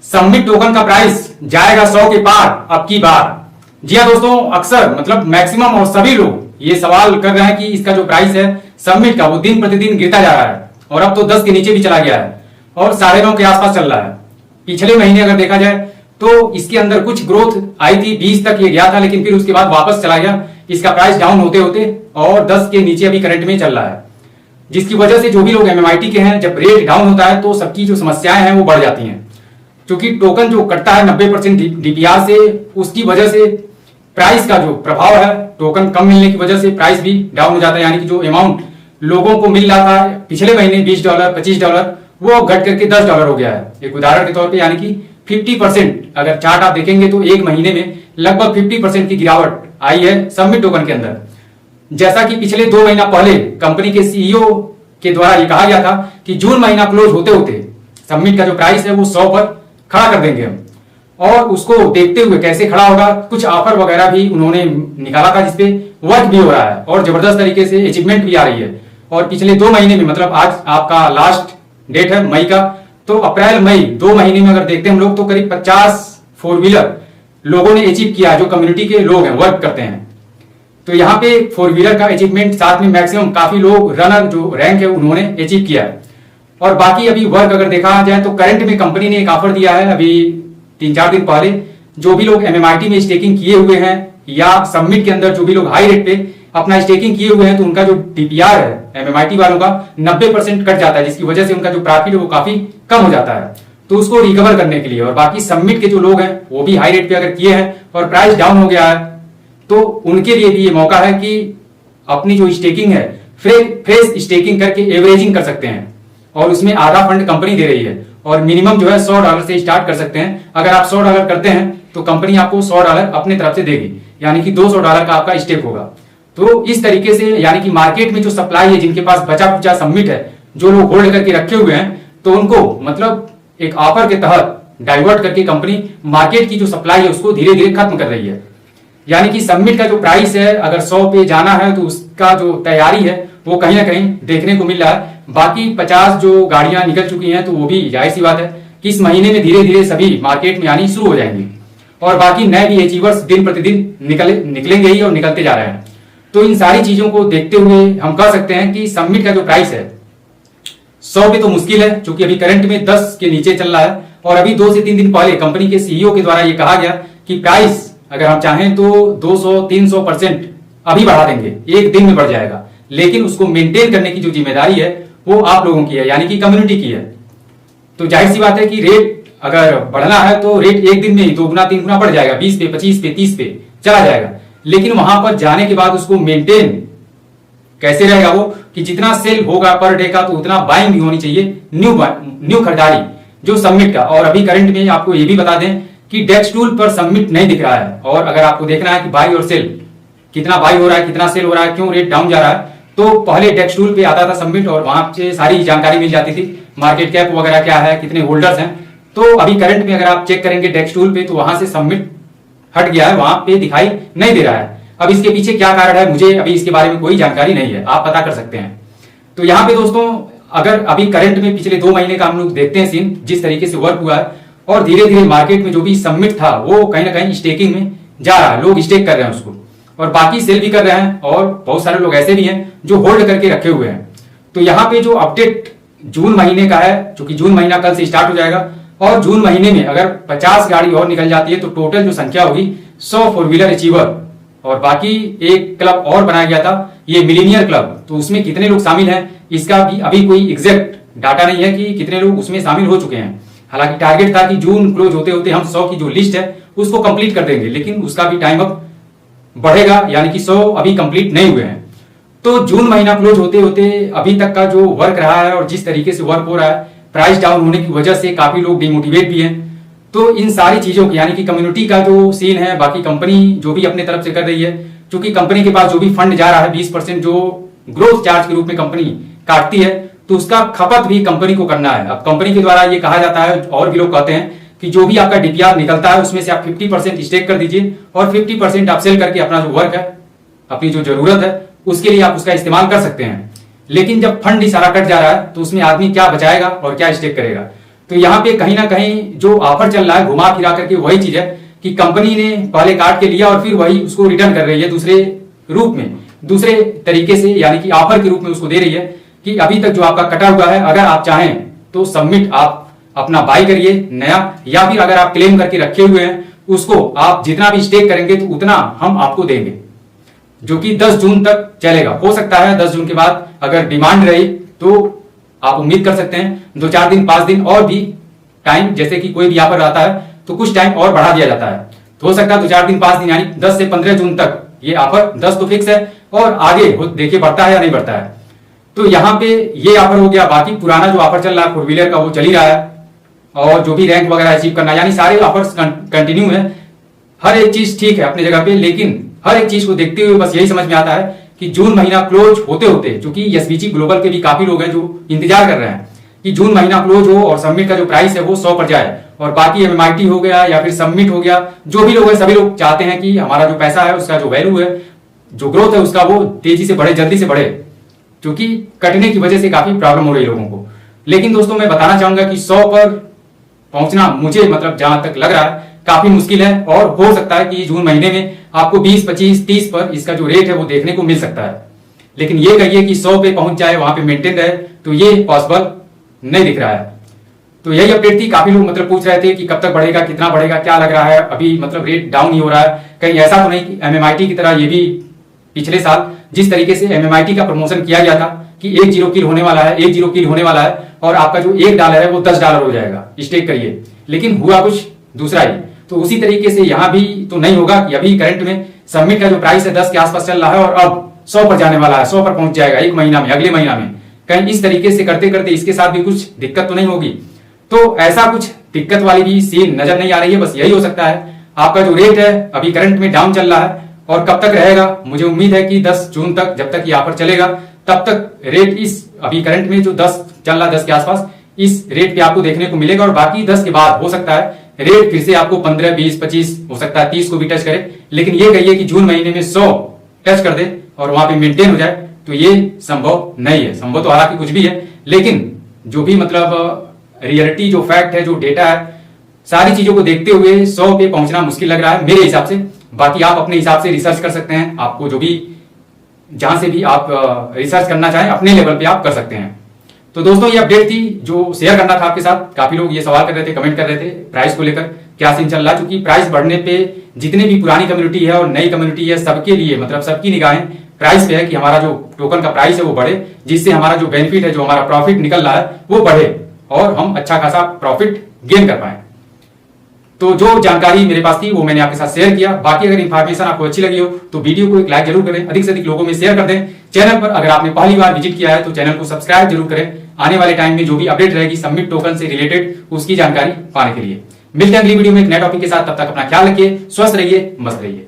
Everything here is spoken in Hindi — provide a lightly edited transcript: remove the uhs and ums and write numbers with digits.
सबमिट टोकन का प्राइस जाएगा 100 के पार अब की बार। जी हाँ दोस्तों, अक्सर मतलब मैक्सिमम और सभी लोग ये सवाल कर रहे हैं कि इसका जो प्राइस है सबमिट का वो दिन प्रतिदिन गिरता जा रहा है और अब तो 10 के नीचे भी चला गया है और 9.5 के आसपास चल रहा है। पिछले महीने अगर देखा जाए तो इसके अंदर कुछ ग्रोथ आई थी, 20 तक ये गया था, लेकिन फिर उसके बाद वापस चला गया। इसका प्राइस डाउन होते होते और 10 के नीचे अभी करंट में चल रहा है, जिसकी वजह से जो भी लोग एमएमआईटी के हैं, जब रेट डाउन होता है तो सबकी जो समस्याएं हैं वो बढ़ जाती हैं। क्योंकि टोकन जो कटता है 90% डीपीआर से, उसकी वजह से प्राइस का जो प्रभाव है, टोकन कम मिलने की वजह से प्राइस भी डाउन हो जाता है। यानी कि जो अमाउंट लोगों को मिल रहा था पिछले महीने $20 $25, वो घट करके $10 हो गया है। एक उदाहरण के तौर पे यानी कि 50%, अगर चार्ट आप देखेंगे तो एक महीने में लगभग 50% की गिरावट आई है सबमिट टोकन के अंदर। जैसा कि पिछले 2 महीना पहले कंपनी के सीईओ के द्वारा ये कहा गया था कि जून महीना क्लोज होते होते सबमिट का जो प्राइस है वो 100 पर खड़ा कर देंगे हम। और उसको देखते हुए कैसे खड़ा होगा, कुछ ऑफर वगैरह भी उन्होंने निकाला था जिसपे वर्क भी हो रहा है और जबरदस्त तरीके से अचीवमेंट भी आ रही है। और पिछले 2 महीने में, मतलब आज आपका लास्ट डेट है मई का, तो अप्रैल मई 2 महीने में अगर देखते हैं हम लोग तो करीब 50 4 व्हीलर लोगों ने अचीव किया, जो कम्युनिटी के लोग हैं, वर्क करते हैं। तो यहाँ पे 4 व्हीलर का अचीवमेंट, साथ में मैक्सिमम काफी लोग रनर जो रैंक है उन्होंने अचीव किया है। और बाकी अभी वर्क अगर देखा जाए तो करंट में कंपनी ने एक ऑफर दिया है अभी 3-4 दिन पहले, जो भी लोग एमएमआईटी में स्टेकिंग किए हुए हैं या सबमिट के अंदर जो भी लोग हाई रेट पे अपना स्टेकिंग किए हुए हैं, तो उनका जो डीपीआर है एमएमआईटी वालों का 90% कट जाता है, जिसकी वजह से उनका जो प्रॉफिट है वो काफी कम हो जाता है। तो उसको रिकवर करने के लिए, और बाकी सबमिट के जो लोग हैं वो भी हाई रेट पे अगर किए हैं और प्राइस डाउन हो गया है, तो उनके लिए भी ये मौका है कि अपनी जो स्टेकिंग है फ्रेश स्टेकिंग करके एवरेजिंग कर सकते हैं। और उसमें आधा फंड कंपनी दे रही है और मिनिमम जो है $100 से स्टार्ट कर सकते हैं। अगर आप $100 करते हैं तो कंपनी आपको $100 अपने तरफ से देगी, यानी कि $200 का आपका स्टेक होगा। तो इस तरीके से यानी कि मार्केट में जो सप्लाई है, जिनके पास बचा खुचा सबमिट है, जो लोग होल्ड करके रखे हुए हैं, तो उनको मतलब एक ऑफर के तहत डाइवर्ट करके कंपनी मार्केट की जो सप्लाई है उसको धीरे धीरे खत्म कर रही है। यानी कि सबमिट का जो प्राइस है अगर 100 पे जाना है तो उसका जो तैयारी है वो कहीं ना कहीं देखने को मिल रहा है। बाकी 50 जो गाड़ियां निकल चुकी हैं तो वो भी जाहिर सी बात है कि इस महीने में धीरे धीरे सभी मार्केट में आनी शुरू हो जाएंगी और बाकी नए भी अचीवर्स दिन प्रतिदिन निकलेंगे ही और निकलते जा रहे हैं। तो इन सारी चीजों को देखते हुए हम कह सकते हैं कि सबमिट का जो प्राइस है 100 पे तो मुश्किल है, क्योंकि अभी करंट में 10 के नीचे चल रहा है। और अभी 2 से 3 दिन पहले कंपनी के सीईओ के द्वारा ये कहा गया कि प्राइस अगर हम चाहें तो 200-300% अभी बढ़ा देंगे, एक दिन में बढ़ जाएगा, लेकिन उसको मेंटेन करने की जो जिम्मेदारी है वो आप लोगों की है, यानी कि कम्युनिटी की है। तो जाहिर सी बात है कि रेट अगर बढ़ना है तो रेट एक दिन में ही 2 गुना 3 गुना बढ़ जाएगा, 20 पे 25 पे 30 पे चला जाएगा। लेकिन वहां पर जाने के बाद उसको मेंटेन कैसे रहेगा वो, कि जितना सेल होगा पर डे का तो उतना बाइंग भी होनी चाहिए, न्यू खरीदारी जो सबमिट का। और अभी करंट में आपको ये भी बता दें कि डेक्स टूल पर सबमिट नहीं दिख रहा है। और अगर आपको देखना है कि बाई और सेल, कितना बाई हो रहा है, कितना सेल हो रहा है, क्यों रेट डाउन जा रहा है, तो पहले डेक्स टूल पे आता था सबमिट और वहां से सारी जानकारी मिल जाती थी, मार्केट कैप वगैरह क्या है, कितने होल्डर्स हैं। तो अभी करंट में अगर आप चेक करेंगे डेक्स टूल पे तो वहां से सबमिट हट गया है, वहां पे दिखाई नहीं दे रहा है। अब इसके पीछे क्या कारण है, मुझे अभी इसके बारे में कोई जानकारी नहीं है, आप पता कर सकते हैं। तो यहाँ पे दोस्तों अगर अभी करंट में पिछले 2 महीने का हम लोग देखते हैं सीन, जिस तरीके से वर्क हुआ है और धीरे धीरे मार्केट में जो भी सबमिट था वो कहीं ना कहीं स्टेकिंग में जा रहा है, लोग स्टेक कर रहे हैं उसको और बाकी सेल भी कर रहे हैं। और बहुत सारे लोग ऐसे भी हैं जो होल्ड करके रखे हुए हैं। तो यहाँ पे जो अपडेट जून महीने का है, क्योंकि जून महीना कल से स्टार्ट हो जाएगा और जून महीने में अगर 50 गाड़ी और निकल जाती है तो टोटल जो संख्या होगी 100 4 व्हीलर अचीवर। और बाकी एक क्लब और बनाया गया था, ये मिलीनियर क्लब, तो उसमें कितने लोग शामिल हैं इसका भी अभी कोई एग्जैक्ट डाटा नहीं है कि कितने लोग उसमें शामिल हो चुके हैं। हालांकि टारगेट था कि जून क्लोज होते होते हम 100 की जो लिस्ट है उसको कंप्लीट कर देंगे, लेकिन उसका भी टाइम अब बढ़ेगा, यानी कि 100 अभी कंप्लीट नहीं हुए हैं। तो जून महीना क्लोज होते होते अभी तक का जो वर्क रहा है और जिस तरीके से वर्क हो रहा है, प्राइस डाउन होने की वजह से काफी लोग डिमोटिवेट भी हैं। तो इन सारी चीजों की यानी कि कम्युनिटी का जो सीन है, बाकी कंपनी जो भी अपने तरफ से कर रही है, क्योंकि कंपनी के पास जो भी फंड जा रहा है 20% जो ग्रोथ चार्ज के रूप में कंपनी काटती है, तो उसका खपत भी कंपनी को करना है। अब कंपनी के द्वारा ये कहा जाता है और भी लोग कहते हैं कि जो भी आपका डीपीआर निकलता है उसमें से आप 50% स्टेक कर दीजिए और 50% आप सेल करके अपना जो वर्क है, अपनी जो जरूरत है उसके लिए आप उसका इस्तेमाल कर सकते हैं। लेकिन जब फंड ही सारा कट जा रहा है तो उसमें आदमी क्या बचाएगा और क्या स्टेक करेगा। तो यहाँ पे कहीं ना कहीं जो ऑफर चल रहा है घुमा फिरा करके वही चीज है कि कंपनी ने पहले काट के लिया और फिर वही उसको रिटर्न कर रही है दूसरे रूप में, दूसरे तरीके से, यानी कि ऑफर के रूप में उसको दे रही है कि अभी तक जो आपका कटा हुआ है अगर आप चाहें तो सबमिट आप अपना बाय करिए नया, या फिर अगर आप क्लेम करके रखे हुए हैं उसको आप जितना भी स्टेक करेंगे तो उतना हम आपको देंगे, जो कि 10 जून तक चलेगा। हो सकता है 10 जून के बाद अगर डिमांड रही तो आप उम्मीद कर सकते हैं 2-4 दिन 5 दिन और भी टाइम, जैसे कि कोई भी ऑफर आता है तो कुछ टाइम और बढ़ा दिया जाता है, तो हो सकता है 2-4 दिन 5 दिन यानी 10 से 15 जून तक ये ऑफर, 10 तो फिक्स है और आगे देखिए बढ़ता है या नहीं बढ़ता है। तो यहाँ पे ये ऑफर हो गया। बाकी पुराना जो ऑफर चल रहा है 4 व्हीलर का वो चल ही रहा है, और जो भी रैंक वगैरह अचीव करना, यानी सारे ऑफर्स कंटिन्यू है। हर एक चीज ठीक है अपनी जगह पे, लेकिन हर एक चीज को देखते हुए बस यही समझ में आता है कि जून महीना क्लोज होते होते, चूंकि एसबीजी ग्लोबल के भी काफी लोग हैं जो इंतजार कर रहे हैं कि जून महीना क्लोज हो और सबमिट का जो प्राइस है वो 100 पर जाए, और बाकी एमएमआईटी हो गया या फिर सबमिट हो गया, जो भी लोग हैं सभी लोग चाहते हैं कि हमारा जो पैसा है उसका जो वैल्यू है, जो ग्रोथ है उसका वो तेजी से बढ़े, जल्दी से बढ़े, क्योंकि कटने की वजह से काफी प्रॉब्लम हो रही है लोगों को। लेकिन दोस्तों मैं बताना चाहूंगा कि 100 पर पहुंचना मुझे मतलब जहां तक लग रहा है काफी मुश्किल है, और हो सकता है कि जून महीने में आपको 20, 25, 30 पर इसका जो रेट है वो देखने को मिल सकता है। लेकिन ये कहिए कि 100 पे पहुंच जाए, वहां पे मेंटेन रहे, तो ये पॉसिबल नहीं दिख रहा है। तो यही अपडेट थी। काफी लोग मतलब पूछ रहे थे कि कब तक बढ़ेगा, कितना बढ़ेगा, क्या लग रहा है, अभी मतलब रेट डाउन ही हो रहा है, कहीं ऐसा तो नहीं कि एमएमआईटी की तरह ये भी पिछले साल जिस तरीके से एमएमआईटी का प्रमोशन किया गया था कि 1-0 किल होने वाला है, 1-0 किल होने वाला है, और आपका जो $1 है वो $10 हो जाएगा, स्टेक करिए, लेकिन हुआ कुछ दूसरा ही। तो उसी तरीके से यहां भी तो नहीं होगा कि अभी करंट में सबमिट का जो प्राइस है 10 के आसपास चल रहा है और अब 100 पर जाने वाला है, 100 पर पहुंच जाएगा एक महीना में, अगले महीना में। कहीं इस तरीके से करते करते इसके साथ भी कुछ दिक्कत तो नहीं होगी। तो ऐसा कुछ दिक्कत वाली भी सीन नजर नहीं आ रही है। बस यही हो सकता है आपका जो रेट है अभी करंट में डाउन चल रहा है, और कब तक रहेगा मुझे उम्मीद है कि 10 जून तक जब तक ये ऑफर चलेगा तब तक रेट इस अभी करंट में जो 10 चल रहा है 10 के आसपास, इस रेट पे आपको देखने को मिलेगा। और बाकी 10 के बाद हो सकता है रेट फिर से आपको 15, 20, 25 हो सकता है 30 को भी टच करे, लेकिन ये कहिए कि जून महीने में 100 टच कर दे और वहां पे मेंटेन हो जाए, तो ये संभव नहीं है। संभव तो हालांकि कुछ भी है, लेकिन जो भी मतलब रियलिटी जो फैक्ट है, जो डेटा है, सारी चीजों को देखते हुए 100 पे पहुंचना मुश्किल लग रहा है मेरे हिसाब से। बाकी आप अपने हिसाब से रिसर्च कर सकते हैं, आपको जो भी जहां से भी आप रिसर्च करना चाहें अपने लेवल पे आप कर सकते हैं। तो दोस्तों ये अपडेट थी जो शेयर करना था आपके साथ। काफी लोग ये सवाल कर रहे थे, कमेंट कर रहे थे प्राइस को लेकर क्या सीन चल रहा है, क्योंकि प्राइस बढ़ने पे जितने भी पुरानी कम्युनिटी है और नई कम्युनिटी है सबके लिए मतलब सबकी निगाहें प्राइस पे है कि हमारा जो टोकन का प्राइस है वो बढ़े, जिससे हमारा जो बेनिफिट है, जो हमारा प्रॉफिट निकल रहा है वो बढ़े और हम अच्छा खासा प्रॉफिट गेन कर पाए। तो जो जानकारी मेरे पास थी वो मैंने आपके साथ शेयर किया। बाकी अगर इन्फॉर्मेशन आपको अच्छी लगी हो तो वीडियो को एक लाइक जरूर करें, अधिक से अधिक लोगों में शेयर कर दें। चैनल पर अगर आपने पहली बार विजिट किया है तो चैनल को सब्सक्राइब जरूर करें, आने वाले टाइम में जो भी अपडेट रहेगी सबमिट टोकन से रिलेटेड उसकी जानकारी पाने के लिए। मिलते हैं अगली वीडियो में एक नए टॉपिक के साथ, तब तक अपना ख्याल रखिए, स्वस्थ रहिए, मस्त रहिए।